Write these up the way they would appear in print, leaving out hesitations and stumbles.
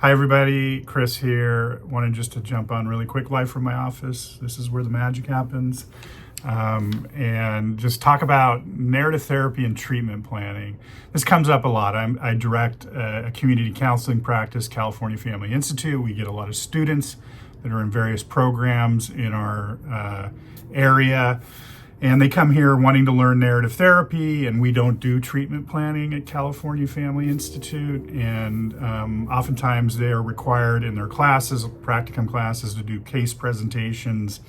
Hi everybody, Chris here. Wanted just to jump on really quick, live from my office. This is where the magic happens. And just talk about narrative therapy and treatment planning. This comes up a lot. I direct a community counseling practice, California Family Institute. We get a lot of students that are in various programs in our area. And they come here wanting to learn narrative therapy, and we don't do treatment planning at California Family Institute. And oftentimes they are required in their classes, practicum classes, to do case presentations,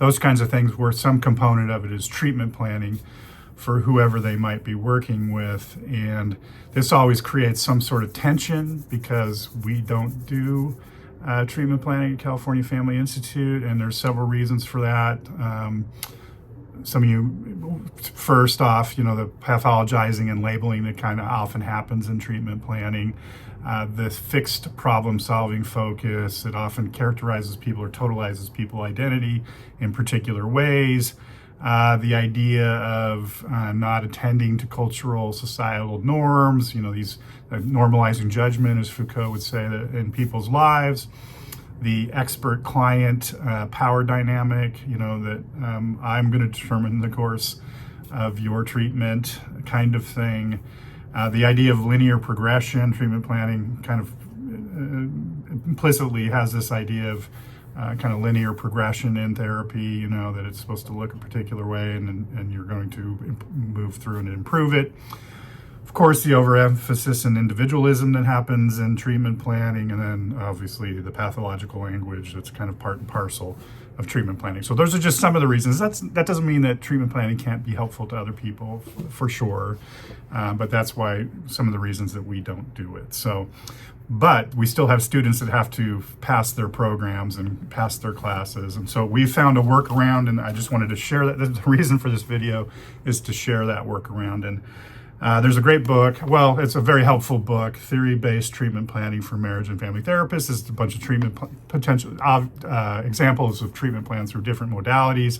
those kinds of things, where some component of it is treatment planning for whoever they might be working with. And this always creates some sort of tension because we don't do treatment planning at California Family Institute, and there's several reasons for that. Some of you, first off, the pathologizing and labeling that kind of often happens in treatment planning, the fixed problem-solving focus that often characterizes people or totalizes people's identity in particular ways, the idea of not attending to cultural, societal norms, these normalizing judgment, as Foucault would say, that in people's lives. The expert-client power dynamic, that I'm going to determine the course of your treatment kind of thing. The idea of linear progression, treatment planning kind of implicitly has this idea of kind of linear progression in therapy, that it's supposed to look a particular way and you're going to move through and improve it. Of course, the overemphasis in individualism that happens in treatment planning, and then obviously the pathological language that's kind of part and parcel of treatment planning. So those are just some of the reasons. That doesn't mean that treatment planning can't be helpful to other people, for sure, but that's why some of the reasons that we don't do it. But we still have students that have to pass their programs and pass their classes. And so we found a workaround, and I just wanted to share that. The reason for this video is to share that workaround. And there's a great book. Well, it's a very helpful book, Theory-Based Treatment Planning for Marriage and Family Therapists. It's a bunch of treatment potential examples of treatment plans through different modalities.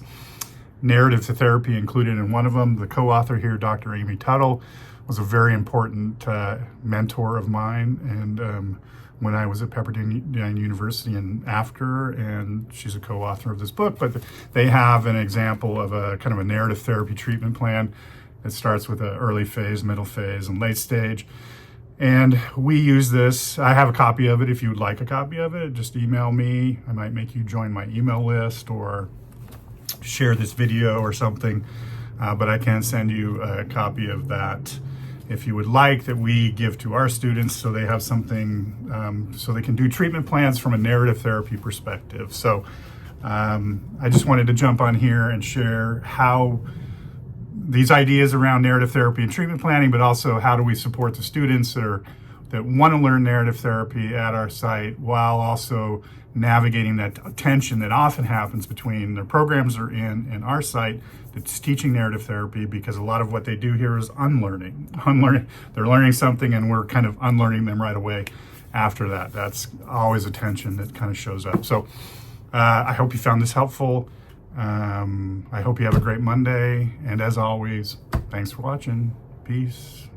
Narrative therapy included in one of them. The co-author here, Dr. Amy Tuttle, was a very important mentor of mine, and when I was at Pepperdine University and after, and she's a co-author of this book. But they have an example of a kind of a narrative therapy treatment plan. It starts with an early phase, middle phase, and late stage. And we use this. I have a copy of it. If you would like a copy of it, just email me. I might make you join my email list or share this video or something. But I can send you a copy of that if you would like, that we give to our students so they have something, so they can do treatment plans from a narrative therapy perspective. So I just wanted to jump on here and share how these ideas around narrative therapy and treatment planning, but also how do we support the students that want to learn narrative therapy at our site, while also navigating that tension that often happens between the programs they're in and our site that's teaching narrative therapy, because a lot of what they do here is unlearning. They're learning something and we're kind of unlearning them right away after that. That's always a tension that kind of shows up. So I hope you found this helpful. I hope you have a great Monday. And as always, thanks for watching. Peace.